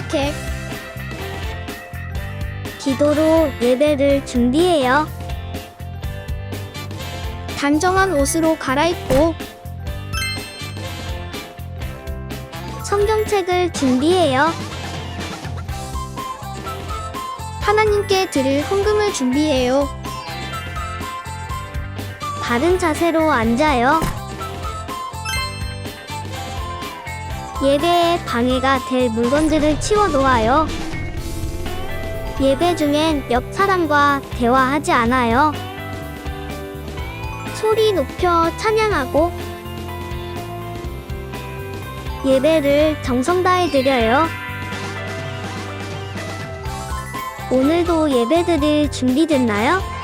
시작해. 기도로 예배를 준비해요. 단정한 옷으로 갈아입고 성경책을 준비해요. 하나님께 드릴 헌금을 준비해요. 바른 자세로 앉아요. 예배에 방해가 될 물건들을 치워 놓아요. 예배 중엔 옆 사람과 대화하지 않아요. 소리 높여 찬양하고 예배를 정성 다해 드려요. 오늘도 예배드릴 준비됐나요?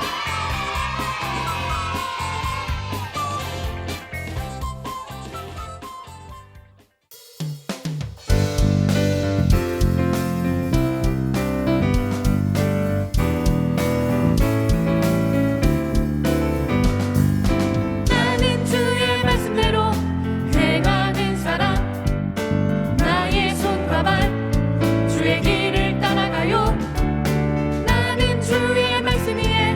나는 주의 말씀대로 행하는 사람, 나의 손과 발 주의 길을 따라가요. 나는 주의 말씀 위에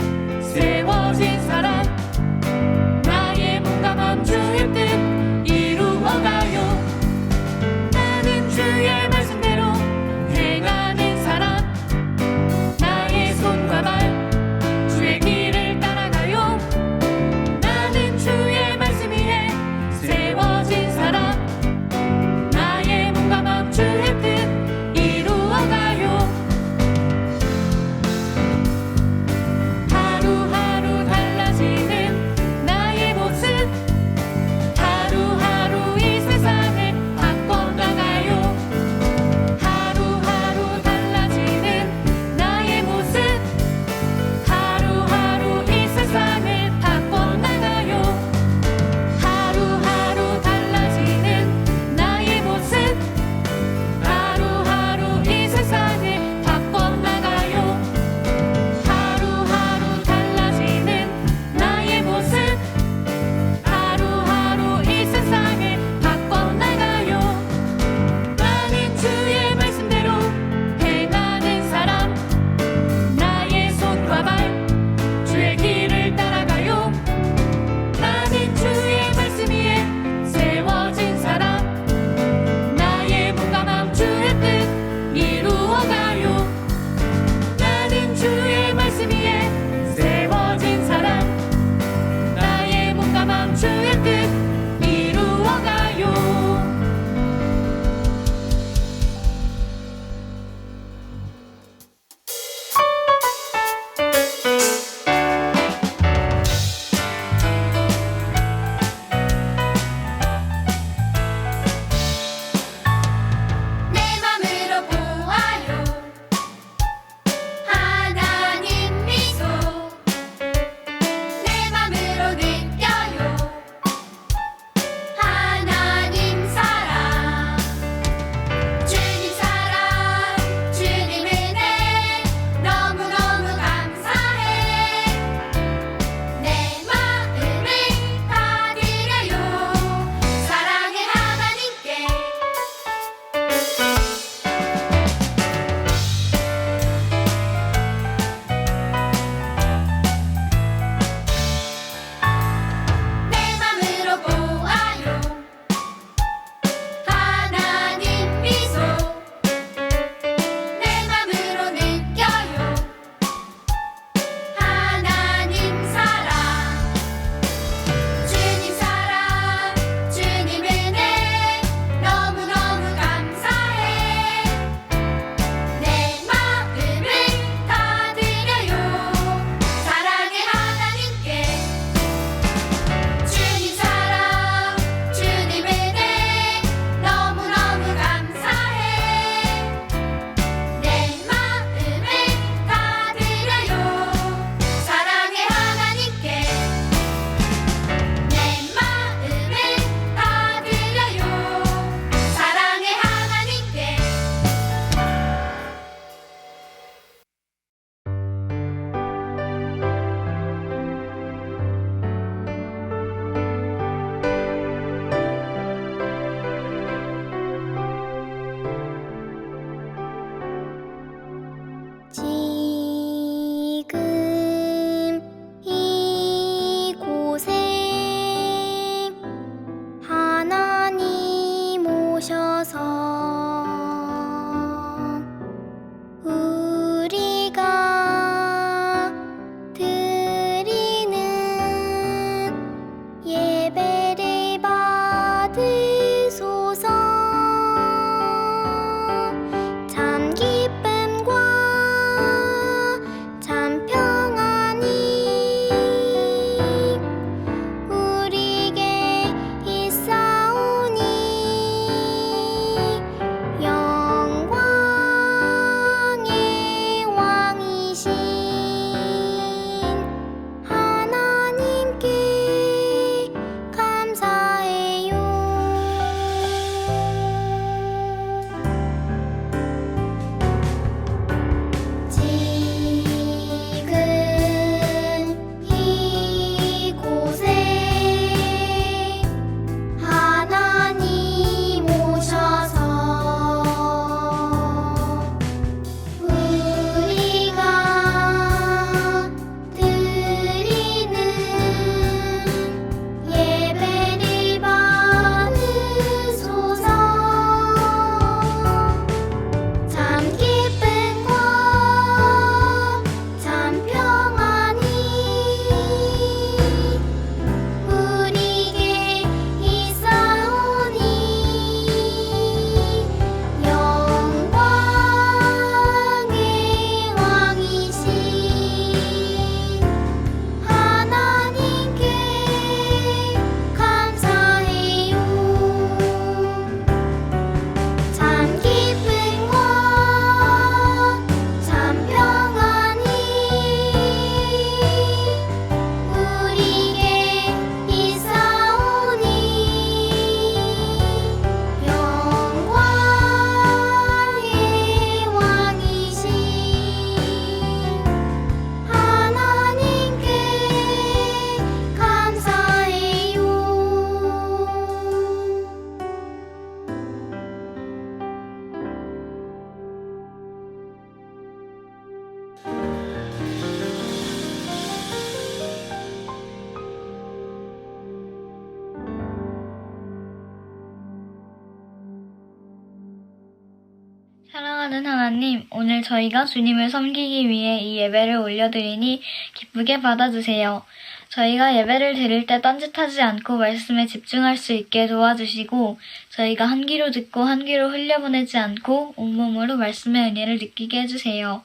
하나님, 오늘 저희가 주님을 섬기기 위해 이 예배를 올려드리니 기쁘게 받아주세요. 저희가 예배를 드릴 때 딴짓하지 않고 말씀에 집중할 수 있게 도와주시고 저희가 한 귀로 듣고 한 귀로 흘려보내지 않고 온몸으로 말씀의 은혜를 느끼게 해주세요.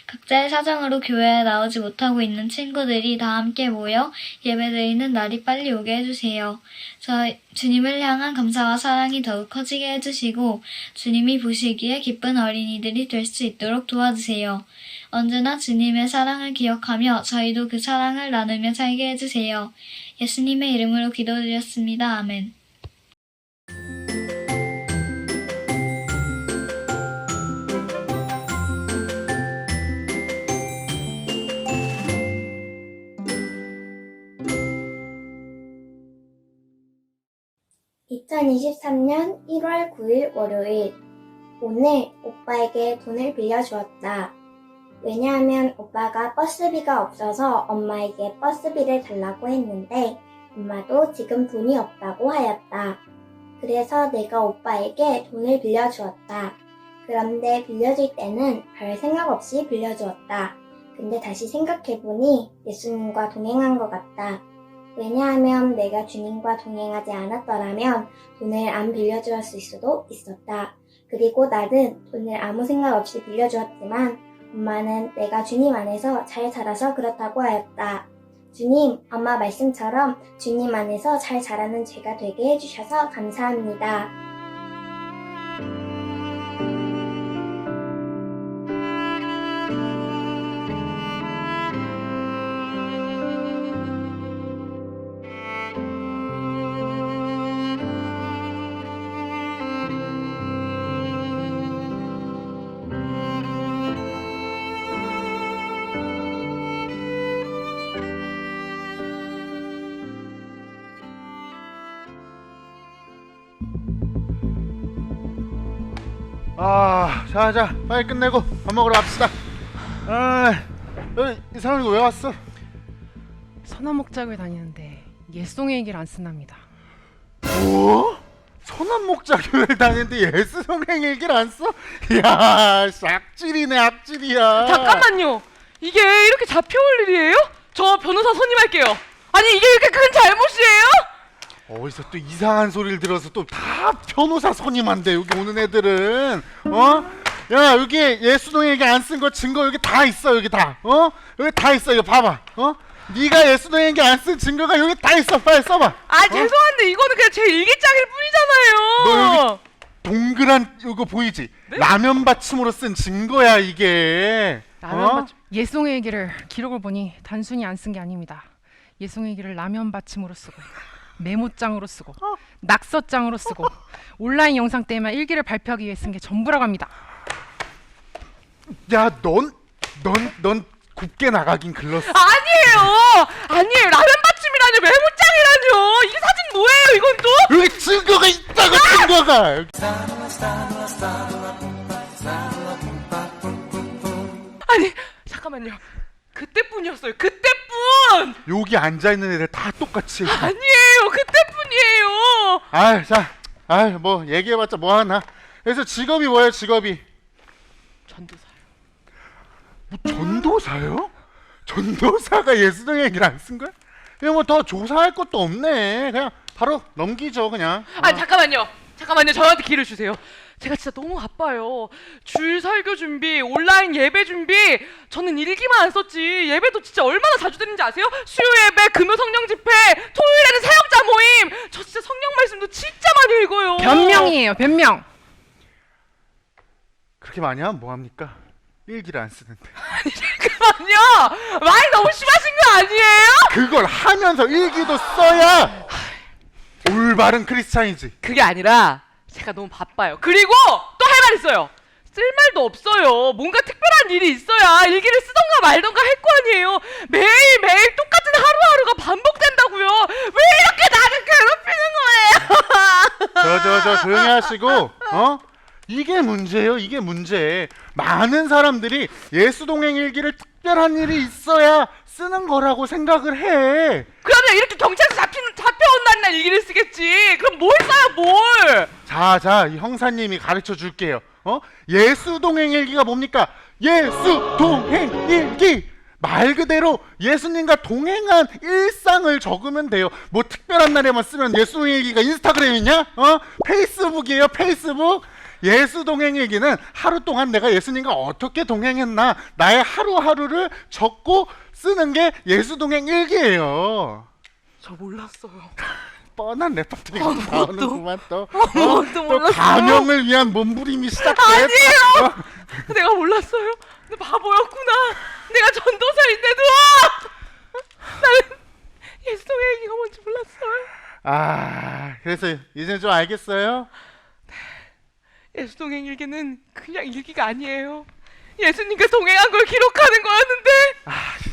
각자의 사정으로 교회에 나오지 못하고 있는 친구들이 다 함께 모여 예배드리는 날이 빨리 오게 해주세요. 주님을 향한 감사와 사랑이 더욱 커지게 해주시고 주님이 보시기에 기쁜 어린이들이 될 수 있도록 도와주세요. 언제나 주님의 사랑을 기억하며 저희도 그 사랑을 나누며 살게 해주세요. 예수님의 이름으로 기도드렸습니다. 아멘. (2023년 1월 9일) 월요일. 오늘 오빠에게 돈을 빌려주었다. 왜냐하면 오빠가 버스비가 없어서 엄마에게 버스비를 달라고 했는데 엄마도 지금 돈이 없다고 하였다. 그래서 내가 오빠에게 돈을 빌려주었다. 그런데 빌려줄 때는 별 생각 없이 빌려주었다. 근데 다시 생각해보니 예수님과 동행한 것 같다. 왜냐하면 내가 주님과 동행하지 않았더라면 돈을 안 빌려주었을 수도 있었다. 그리고 나는 돈을 아무 생각 없이 빌려주었지만 엄마는 내가 주님 안에서 잘 자라서 그렇다고 하였다. 주님, 엄마 말씀처럼 주님 안에서 잘 자라는 제가 되게 해주셔서 감사합니다. 자, 빨리 끝내고 밥 먹으러 갑시다. 여기 이상한 거 왜 왔어? 선한 목장을 다니는데 예송의 얘기를 안 쓴답니다. 뭐? 선한 목자교를 다니는데 예수 성행 얘기를 안 써? 이야, 악질이네, 악질이야. 잠깐만요. 이게 이렇게 잡혀올 일이에요? 저 변호사 선임할게요. 아니 이게 이렇게 큰 잘못이에요? 어디서 또 이상한 소리를 들어서 또 다 변호사 선임한대 여기 오는 애들은. 야, 여기 예수동 얘기 안 쓴 거 증거 여기 다 있어. 여기 다. 여기 다 있어. 이거 봐봐. 네가 예수동 얘기 안 쓴 증거가 여기 다 있어. 빨리 써봐. 죄송한데 이거는 그냥 제 일기장일 뿐이잖아요. 너 여기 동그란 이거 보이지? 네? 라면 받침으로 쓴 증거야 이게. 예송의 얘기를 기록을 보니 단순히 안 쓴 게 아닙니다. 예송의 얘기를 라면 받침으로 쓰고 메모장으로 쓰고 낙서장으로 쓰고 온라인 영상 때문에 일기를 발표하기 위해 쓴 게 전부라고 합니다. 야, 넌 굽게 나가긴 글렀어. 아니에요. 라면 받침이라뇨, 메모장이라뇨. 이게 사진 뭐예요? 이건 또? 여기 증거가 있다고. 증거가 여기. 아니 잠깐만요. 그때뿐이었어요. 그때뿐. 여기 앉아있는 애들 다 똑같이 해. 아니에요. 그때뿐이에요. 뭐 얘기해봤자 뭐하나. 그래서 직업이 뭐예요? 직업이 전도사요. 뭐 전도사요? 전도사가 예수동 얘기를 안 쓴 거야? 그냥 뭐 더 조사할 것도 없네. 그냥 바로 넘기죠 그냥. 잠깐만요. 저한테 기회를 주세요. 제가 진짜 너무 바빠요. 줄 설교 준비, 온라인 예배 준비. 저는 일기만 안 썼지 예배도 진짜 얼마나 자주 드리는지 아세요? 수요 예배, 금요 성령 집회, 토요일에는 사역자 모임. 저 진짜 성령 말씀도 진짜 많이 읽어요. 변명이에요. 변명. 그렇게 많이 하면 뭐합니까? 일기를 안 쓰는데. 잠깐만요. 말이 너무 심하신 거 아니에요? 그걸 하면서 일기도 써야 올바른 크리스찬이지. 그게 아니라 제가 너무 바빠요. 그리고 또 할 말 있어요. 쓸 말도 없어요. 뭔가 특별한 일이 있어야 일기를 쓰던가 말던가 할 거 아니에요. 매일매일 똑같은 하루하루가 반복된다고요. 왜 이렇게 나를 괴롭히는 거예요? 저 조용히 하시고. 이게 문제예요. 이게 문제. 많은 사람들이 예수동행 일기를 특별한 일이 있어야 쓰는 거라고 생각을 해. 그러면 이렇게 경찰서 잡혀온 날 일기를 쓰겠지. 그럼 뭘 써요, 뭘? 자, 이 형사님이 가르쳐 줄게요. 예수 동행 일기가 뭡니까? 예수 동행 일기. 말 그대로 예수님과 동행한 일상을 적으면 돼요. 뭐 특별한 날에만 쓰면 예수 동행 일기가 인스타그램이냐? 페이스북이에요, 페이스북. 예수 동행 일기는 하루 동안 내가 예수님과 어떻게 동행했나, 나의 하루하루를 적고 쓰는 게 예수 동행 일기예요. 저 몰랐어요. 뻔한 레퍼토리가 나오는구만 또. 아무것도 또 몰랐어요. 가명을 위한 몸부림이 시작돼. 아니에요. 내가 몰랐어요. 내 바보였구나. 내가 전도사인데도 나는 예수동의 얘기가 뭔지 몰랐어요. 그래서 이제 좀 알겠어요? 예수동행 일기는 그냥 일기가 아니에요. 예수님과 동행한 걸 기록하는 거였는데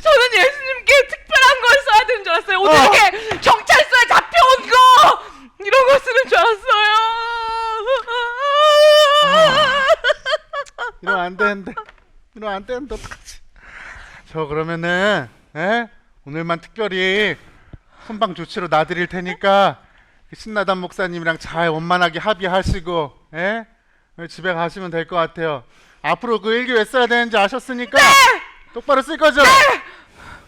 저는 예수님께 특별한 걸 써야 되는 줄 알았어요. 오늘 이렇게 경찰서에 잡혀온 거 이런 거 쓰는 줄 알았어요. 이러면 안 되는데. 이러면 안 되는데 어떡하지? 저 그러면은 오늘만 특별히 선방 조치로 놔드릴 테니까 그 신나단 목사님이랑 잘 원만하게 합의하시고 집에 가시면 될 것 같아요. 앞으로 그 일기 왜 써야 되는지 아셨으니까 똑바로 쓸 거죠?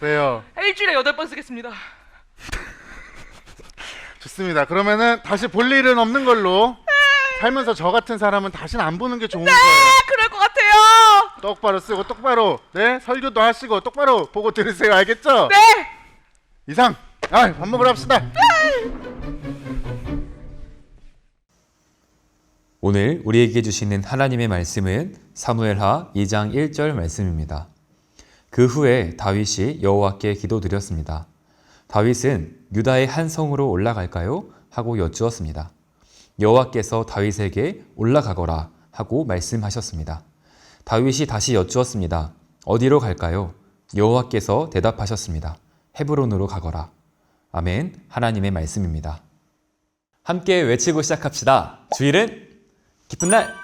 그래요. 일주일에 8번 쓰겠습니다. 좋습니다. 그러면은 다시 볼 일은 없는 걸로. 살면서 저 같은 사람은 다시는 안 보는 게 좋은 거예요. 그럴 것 같아요. 똑바로 쓰고 똑바로 설교도 하시고 똑바로 보고 들으세요. 알겠죠? 네. 이상. 밥 먹으러 합시다. 오늘 우리에게 주시는 하나님의 말씀은 사무엘하 2장 1절 말씀입니다. 그 후에 다윗이 여호와께 기도드렸습니다. 다윗은 유다의 한 성으로 올라갈까요? 하고 여쭈었습니다. 여호와께서 다윗에게 올라가거라 하고 말씀하셨습니다. 다윗이 다시 여쭈었습니다. 어디로 갈까요? 여호와께서 대답하셨습니다. 헤브론으로 가거라. 아멘. 하나님의 말씀입니다. 함께 외치고 시작합시다. 주일은 기쁜 날!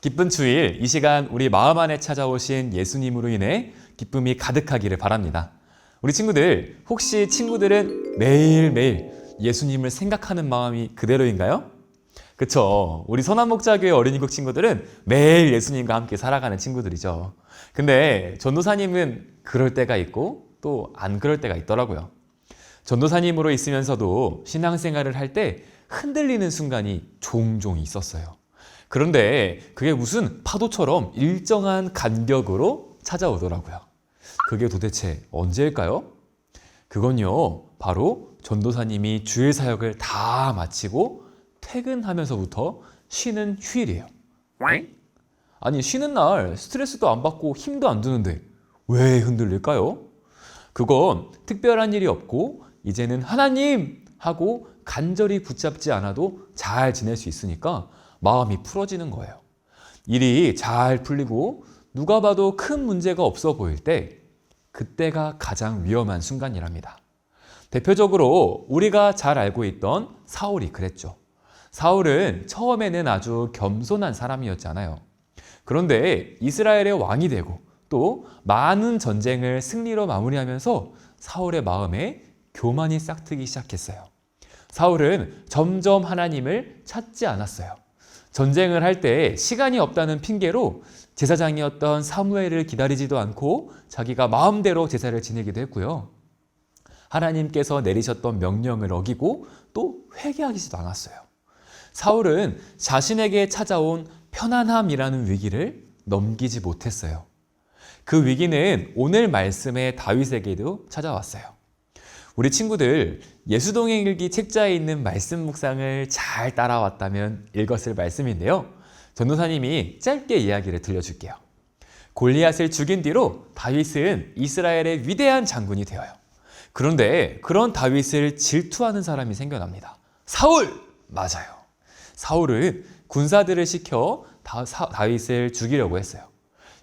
기쁜 주일, 이 시간 우리 마음 안에 찾아오신 예수님으로 인해 기쁨이 가득하기를 바랍니다. 우리 친구들, 혹시 친구들은 매일매일 예수님을 생각하는 마음이 그대로인가요? 그쵸. 우리 선한목자교회 어린이국 친구들은 매일 예수님과 함께 살아가는 친구들이죠. 근데 전도사님은 그럴 때가 있고 또 안 그럴 때가 있더라고요. 전도사님으로 있으면서도 신앙생활을 할 때 흔들리는 순간이 종종 있었어요. 그런데 그게 무슨 파도처럼 일정한 간격으로 찾아오더라고요. 그게 도대체 언제일까요? 그건요, 바로 전도사님이 주일 사역을 다 마치고 퇴근하면서부터 쉬는 휴일이에요. 아니, 쉬는 날 스트레스도 안 받고 힘도 안 드는데 왜 흔들릴까요? 그건 특별한 일이 없고 이제는 하나님 하고 간절히 붙잡지 않아도 잘 지낼 수 있으니까 마음이 풀어지는 거예요. 일이 잘 풀리고 누가 봐도 큰 문제가 없어 보일 때 그때가 가장 위험한 순간이랍니다. 대표적으로 우리가 잘 알고 있던 사울이 그랬죠. 사울은 처음에는 아주 겸손한 사람이었잖아요. 그런데 이스라엘의 왕이 되고 또 많은 전쟁을 승리로 마무리하면서 사울의 마음에 교만이 싹트기 시작했어요. 사울은 점점 하나님을 찾지 않았어요. 전쟁을 할 때 시간이 없다는 핑계로 제사장이었던 사무엘을 기다리지도 않고 자기가 마음대로 제사를 지내기도 했고요. 하나님께서 내리셨던 명령을 어기고 또 회개하지도 않았어요. 사울은 자신에게 찾아온 편안함이라는 위기를 넘기지 못했어요. 그 위기는 오늘 말씀의 다윗에게도 찾아왔어요. 우리 친구들, 예수동행일기 책자에 있는 말씀 묵상을 잘 따라왔다면 읽었을 말씀인데요. 전도사님이 짧게 이야기를 들려줄게요. 골리앗을 죽인 뒤로 다윗은 이스라엘의 위대한 장군이 되어요. 그런데 그런 다윗을 질투하는 사람이 생겨납니다. 사울! 맞아요. 사울은 군사들을 시켜 다윗을 죽이려고 했어요.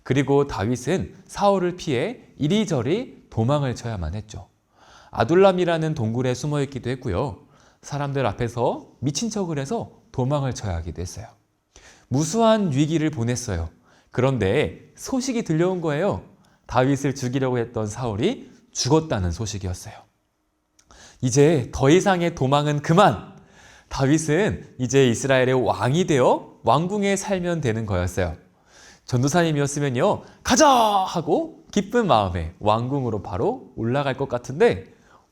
그리고 다윗은 사울을 피해 이리저리 도망을 쳐야만 했죠. 아둘람이라는 동굴에 숨어 있기도 했고요. 사람들 앞에서 미친 척을 해서 도망을 쳐야 하기도 했어요. 무수한 위기를 보냈어요. 그런데 소식이 들려온 거예요. 다윗을 죽이려고 했던 사울이 죽었다는 소식이었어요. 이제 더 이상의 도망은 그만! 다윗은 이제 이스라엘의 왕이 되어 왕궁에 살면 되는 거였어요. 전도사님이었으면요, 가자! 하고 기쁜 마음에 왕궁으로 바로 올라갈 것 같은데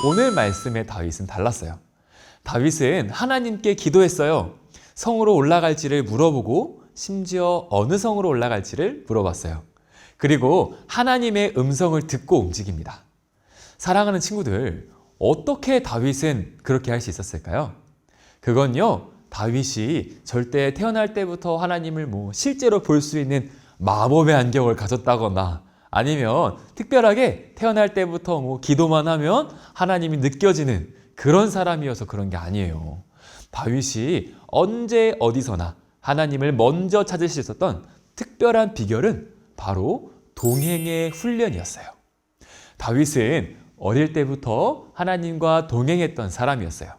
오늘 말씀의 다윗은 달랐어요. 다윗은 하나님께 기도했어요. 성으로 올라갈지를 물어보고 심지어 어느 성으로 올라갈지를 물어봤어요. 그리고 하나님의 음성을 듣고 움직입니다. 사랑하는 친구들, 어떻게 다윗은 그렇게 할 수 있었을까요? 그건요, 다윗이 절대 태어날 때부터 하나님을 실제로 볼 수 있는 마법의 안경을 가졌다거나 아니면 특별하게 태어날 때부터 기도만 하면 하나님이 느껴지는 그런 사람이어서 그런 게 아니에요. 다윗이 언제 어디서나 하나님을 먼저 찾을 수 있었던 특별한 비결은 바로 동행의 훈련이었어요. 다윗은 어릴 때부터 하나님과 동행했던 사람이었어요.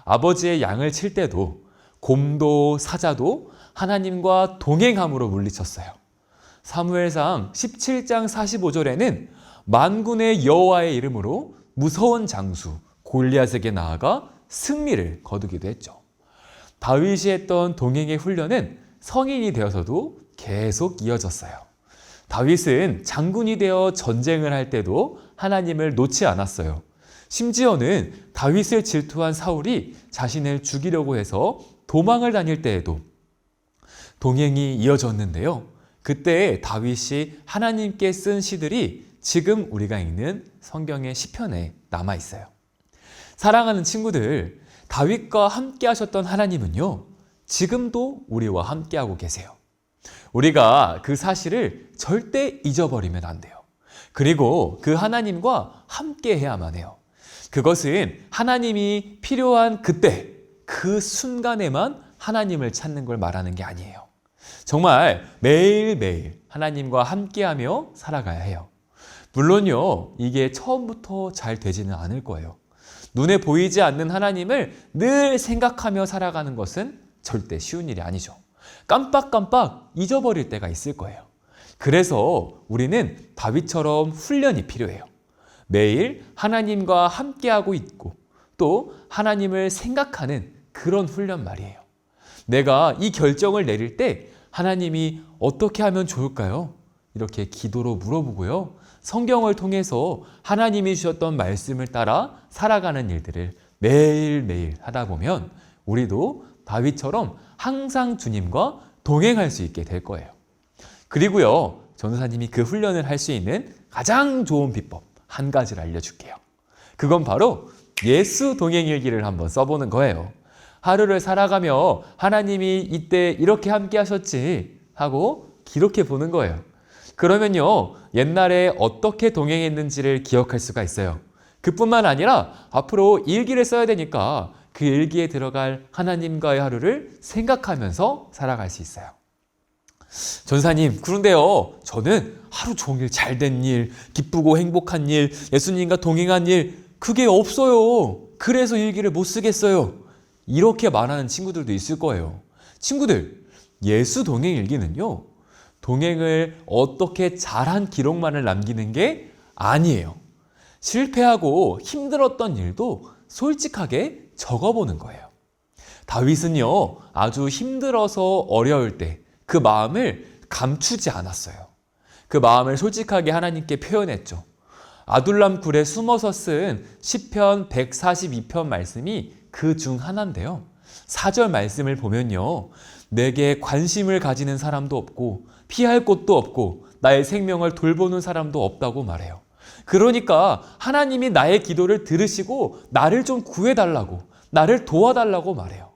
아버지의 양을 칠 때도 곰도 사자도 하나님과 동행함으로 물리쳤어요. 사무엘상 17장 45절에는 만군의 여호와의 이름으로 무서운 장수 골리앗에게 나아가 승리를 거두기도 했죠. 다윗이 했던 동행의 훈련은 성인이 되어서도 계속 이어졌어요. 다윗은 장군이 되어 전쟁을 할 때도 하나님을 놓지 않았어요. 심지어는 다윗을 질투한 사울이 자신을 죽이려고 해서 도망을 다닐 때에도 동행이 이어졌는데요. 그때 다윗이 하나님께 쓴 시들이 지금 우리가 읽는 성경의 시편에 남아 있어요. 사랑하는 친구들, 다윗과 함께 하셨던 하나님은요, 지금도 우리와 함께하고 계세요. 우리가 그 사실을 절대 잊어버리면 안 돼요. 그리고 그 하나님과 함께 해야만 해요. 그것은 하나님이 필요한 그때, 그 순간에만 하나님을 찾는 걸 말하는 게 아니에요. 정말 매일매일 하나님과 함께하며 살아가야 해요. 물론요, 이게 처음부터 잘 되지는 않을 거예요. 눈에 보이지 않는 하나님을 늘 생각하며 살아가는 것은 절대 쉬운 일이 아니죠. 깜빡깜빡 잊어버릴 때가 있을 거예요. 그래서 우리는 다윗처럼 훈련이 필요해요. 매일 하나님과 함께하고 있고 또 하나님을 생각하는 그런 훈련 말이에요. 내가 이 결정을 내릴 때 하나님이 어떻게 하면 좋을까요? 이렇게 기도로 물어보고요. 성경을 통해서 하나님이 주셨던 말씀을 따라 살아가는 일들을 매일매일 하다 보면 우리도 다윗처럼 항상 주님과 동행할 수 있게 될 거예요. 그리고요, 전도사님이 그 훈련을 할 수 있는 가장 좋은 비법 한 가지를 알려줄게요. 그건 바로 예수 동행일기를 한번 써보는 거예요. 하루를 살아가며 하나님이 이때 이렇게 함께 하셨지 하고 기록해 보는 거예요. 그러면요, 옛날에 어떻게 동행했는지를 기억할 수가 있어요. 그뿐만 아니라 앞으로 일기를 써야 되니까 그 일기에 들어갈 하나님과의 하루를 생각하면서 살아갈 수 있어요. 전사님, 그런데요, 저는 하루 종일 잘된 일, 기쁘고 행복한 일, 예수님과 동행한 일, 그게 없어요. 그래서 일기를 못 쓰겠어요. 이렇게 말하는 친구들도 있을 거예요. 친구들, 예수 동행 일기는요, 동행을 어떻게 잘한 기록만을 남기는 게 아니에요. 실패하고 힘들었던 일도 솔직하게 적어보는 거예요. 다윗은요, 아주 힘들어서 어려울 때 그 마음을 감추지 않았어요. 그 마음을 솔직하게 하나님께 표현했죠. 아둘람 굴에 숨어서 쓴 시편 142편 말씀이 그 중 하나인데요. 4절 말씀을 보면요, 내게 관심을 가지는 사람도 없고 피할 곳도 없고 나의 생명을 돌보는 사람도 없다고 말해요. 그러니까 하나님이 나의 기도를 들으시고 나를 좀 구해달라고, 나를 도와달라고 말해요.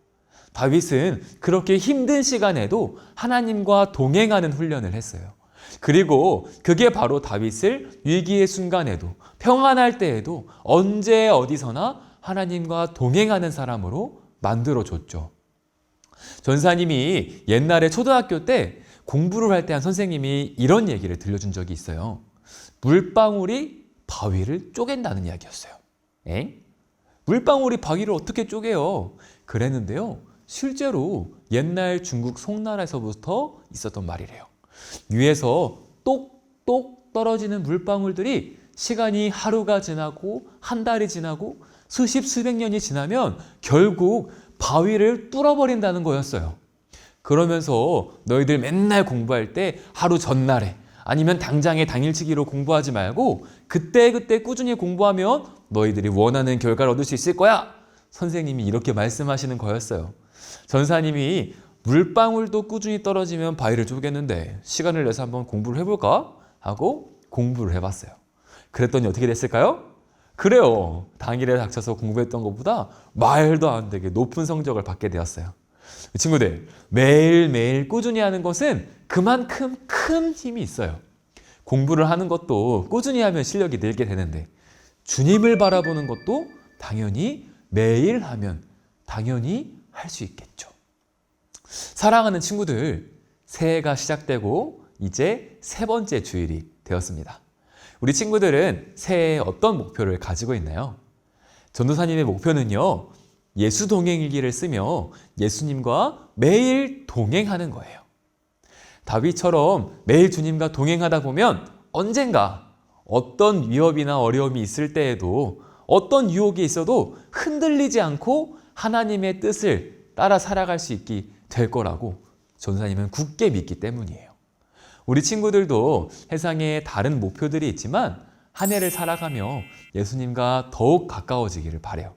다윗은 그렇게 힘든 시간에도 하나님과 동행하는 훈련을 했어요. 그리고 그게 바로 다윗을 위기의 순간에도 평안할 때에도 언제 어디서나 하나님과 동행하는 사람으로 만들어줬죠. 전사님이 옛날에 초등학교 때 공부를 할 때 한 선생님이 이런 얘기를 들려준 적이 있어요. 물방울이 바위를 쪼갠다는 이야기였어요. 물방울이 바위를 어떻게 쪼개요? 그랬는데요, 실제로 옛날 중국 송나라에서부터 있었던 말이래요. 위에서 똑똑 떨어지는 물방울들이 시간이 하루가 지나고 한 달이 지나고 수십 수백 년이 지나면 결국 바위를 뚫어버린다는 거였어요. 그러면서 너희들 맨날 공부할 때 하루 전날에 아니면 당장에 당일치기로 공부하지 말고 그때그때 꾸준히 공부하면 너희들이 원하는 결과를 얻을 수 있을 거야. 선생님이 이렇게 말씀하시는 거였어요. 전사님이 물방울도 꾸준히 떨어지면 바위를 쪼개는데 시간을 내서 한번 공부를 해볼까? 하고 공부를 해봤어요. 그랬더니 어떻게 됐을까요? 그래요. 당일에 닥쳐서 공부했던 것보다 말도 안 되게 높은 성적을 받게 되었어요. 친구들, 매일매일 꾸준히 하는 것은 그만큼 큰 힘이 있어요. 공부를 하는 것도 꾸준히 하면 실력이 늘게 되는데 주님을 바라보는 것도 당연히 매일 하면 당연히 할 수 있겠죠. 사랑하는 친구들, 새해가 시작되고 이제 3번째 주일이 되었습니다. 우리 친구들은 새해에 어떤 목표를 가지고 있나요? 전도사님의 목표는요, 예수 동행일기를 쓰며 예수님과 매일 동행하는 거예요. 다윗처럼 매일 주님과 동행하다 보면 언젠가 어떤 위협이나 어려움이 있을 때에도 어떤 유혹이 있어도 흔들리지 않고 하나님의 뜻을 따라 살아갈 수 있게 될 거라고 전도사님은 굳게 믿기 때문이에요. 우리 친구들도 세상에 다른 목표들이 있지만 한 해를 살아가며 예수님과 더욱 가까워지기를 바라요.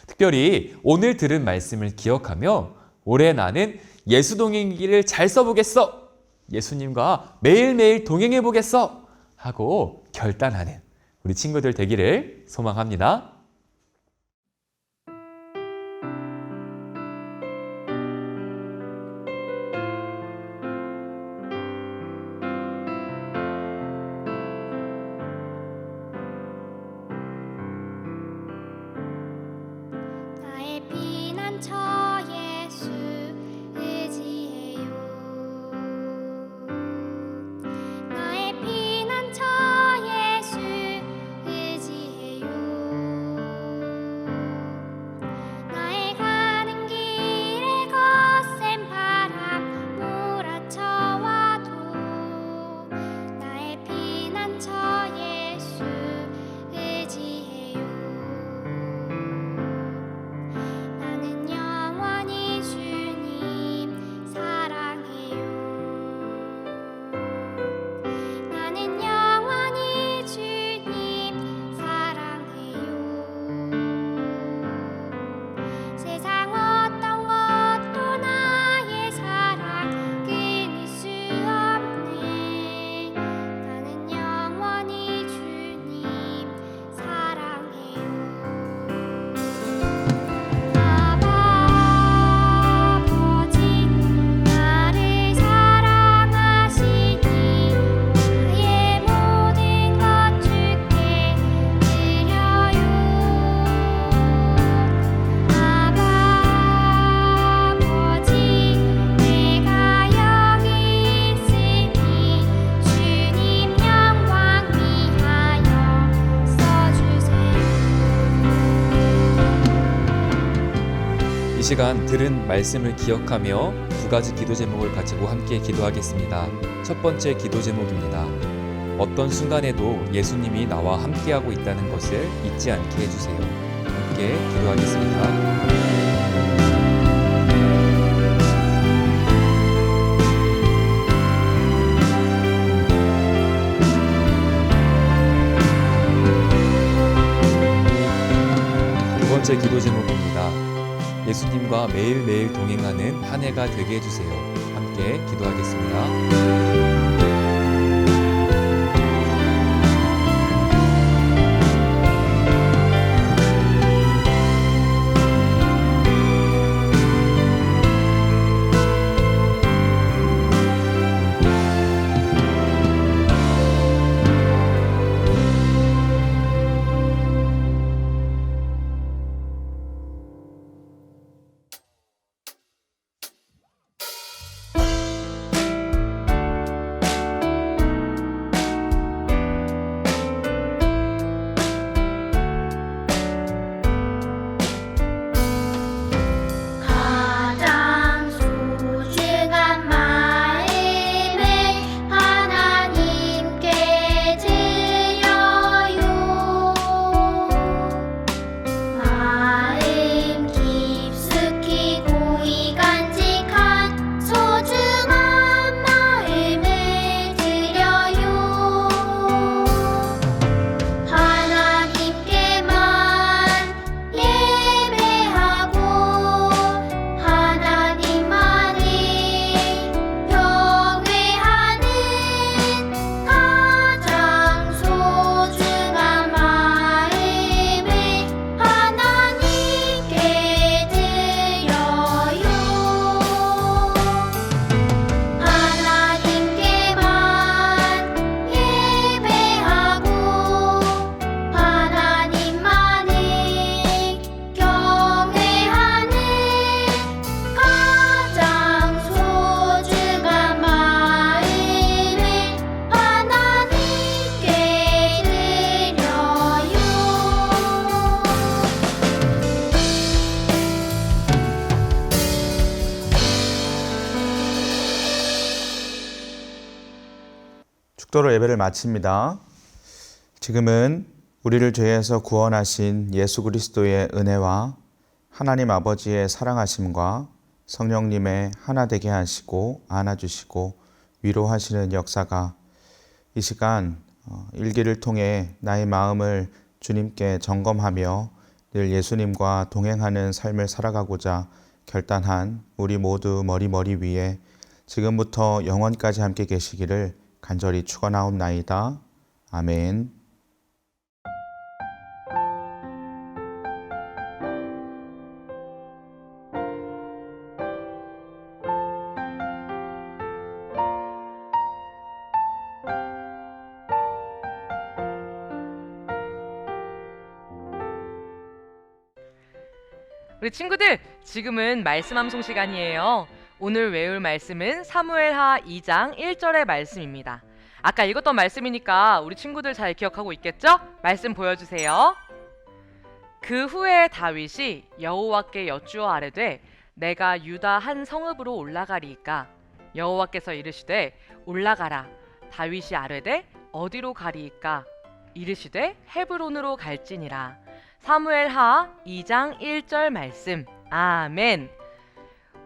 특별히 오늘 들은 말씀을 기억하며 올해 나는 예수 동행일기를 잘 써보겠어. 예수님과 매일매일 동행해 보겠어. 하고 결단하는 우리 친구들 되기를 소망합니다. 나의 피난처 예수 의지해요. 나의 피난처 예수 의지해요. 나의 가는 길에 거센 바람 몰아쳐와도 나의 피난처 예수 의지해요. 나는 영원히 주님 사랑해요. 나는 영원히 주님 사랑해요. 세상 어떤 것도 나의 사랑 끊을 수 없네. 나는 영원히 주님 사랑해요. 아버지 나를 사랑하시니 나의 모든 것 주께 드려요. 아버지 내가 여기 있으니 주님 영광 위하여 써주세요. 이 시간 들은 말씀을 기억하며 2가지 기도 제목을 가지고 함께 기도하겠습니다. 첫 번째 기도 제목입니다. 어떤 순간에도 예수님이 나와 함께하고 있다는 것을 잊지 않게 해주세요. 함께 기도하겠습니다. 두 번째 기도 제목입니다. 예수님과 매일매일 동행하는 한 해가 되게 해주세요. 함께 기도하겠습니다. 축도로 예배를 마칩니다. 지금은 우리를 죄에서 구원하신 예수 그리스도의 은혜와 하나님 아버지의 사랑하심과 성령님의 하나 되게 하시고 안아주시고 위로하시는 역사가 이 시간 일기를 통해 나의 마음을 주님께 점검하며 늘 예수님과 동행하는 삶을 살아가고자 결단한 우리 모두 머리 위에 지금부터 영원까지 함께 계시기를 간절히 축원하옵나이다. 아멘. 우리 친구들, 지금은 말씀 암송 시간이에요. 오늘 외울 말씀은 사무엘하 2장 1절의 말씀입니다. 아까 읽었던 말씀이니까 우리 친구들 잘 기억하고 있겠죠? 말씀 보여주세요. 그 후에 다윗이 여호와께 여쭈어 아뢰되 내가 유다 한 성읍으로 올라가리이까 여호와께서 이르시되 올라가라. 다윗이 아뢰되 어디로 가리이까 이르시되 헤브론으로 갈지니라. 사무엘하 2장 1절 말씀. 아멘.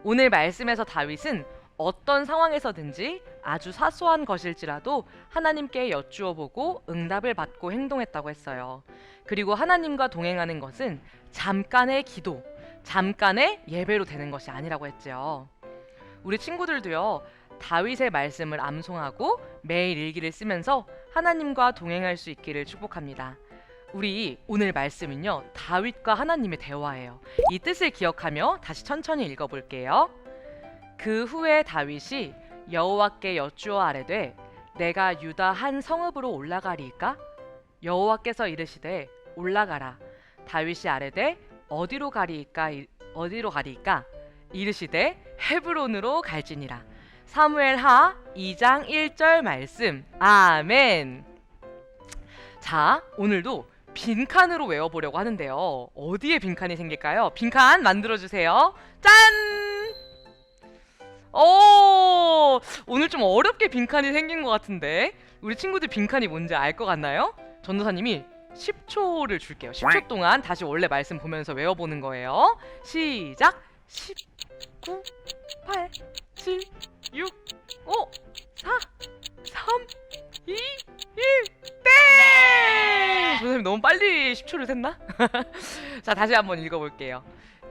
오늘 말씀에서 다윗은 어떤 상황에서든지 아주 사소한 것일지라도 하나님께 여쭈어 보고 응답을 받고 행동했다고 했어요. 그리고 하나님과 동행하는 것은 잠깐의 기도, 잠깐의 예배로 되는 것이 아니라고 했죠. 우리 친구들도요, 다윗의 말씀을 암송하고 매일 일기를 쓰면서 하나님과 동행할 수 있기를 축복합니다. 우리 오늘 말씀은요, 다윗과 하나님의 대화예요. 이 뜻을 기억하며 다시 천천히 읽어볼게요. 그 후에 다윗이 여호와께 여쭈어 아뢰되 내가 유다 한 성읍으로 올라가리이까 여호와께서 이르시되 올라가라. 다윗이 아뢰되 어디로 가리이까 이르시되 헤브론으로 갈지니라. 사무엘하 2장 1절 말씀. 아멘. 자, 오늘도 빈칸으로 외워보려고 하는데요. 어디에 빈칸이 생길까요? 빈칸 만들어주세요. 짠! 오늘 좀 어렵게 빈칸이 생긴 것 같은데 우리 친구들 빈칸이 뭔지 알 것 같나요? 전도사님이 10초를 줄게요. 10초 동안 다시 원래 말씀 보면서 외워보는 거예요. 시작! 10, 9, 8, 7, 6, 5, 4, 3, 2, 1, 땡! 선생님 너무 빨리 10초를 샜나? 자, 다시 한번 읽어볼게요.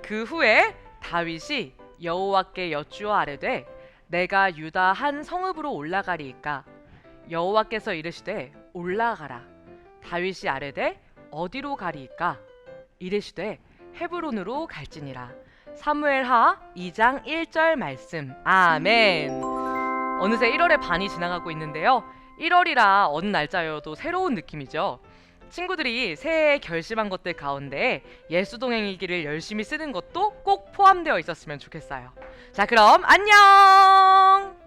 그 후에 다윗이 여호와께 여쭈어 아뢰되 내가 유다 한 성읍으로 올라가리이까 여호와께서 이르시되 올라가라. 다윗이 아뢰되 어디로 가리이까 이르시되 헤브론으로 갈지니라. 사무엘하 2장 1절 말씀. 아멘. 어느새 1월의 반이 지나가고 있는데요. 1월이라 어느 날짜여도 새로운 느낌이죠. 친구들이 새해에 결심한 것들 가운데 예수동행일기를 열심히 쓰는 것도 꼭 포함되어 있었으면 좋겠어요. 자, 그럼 안녕!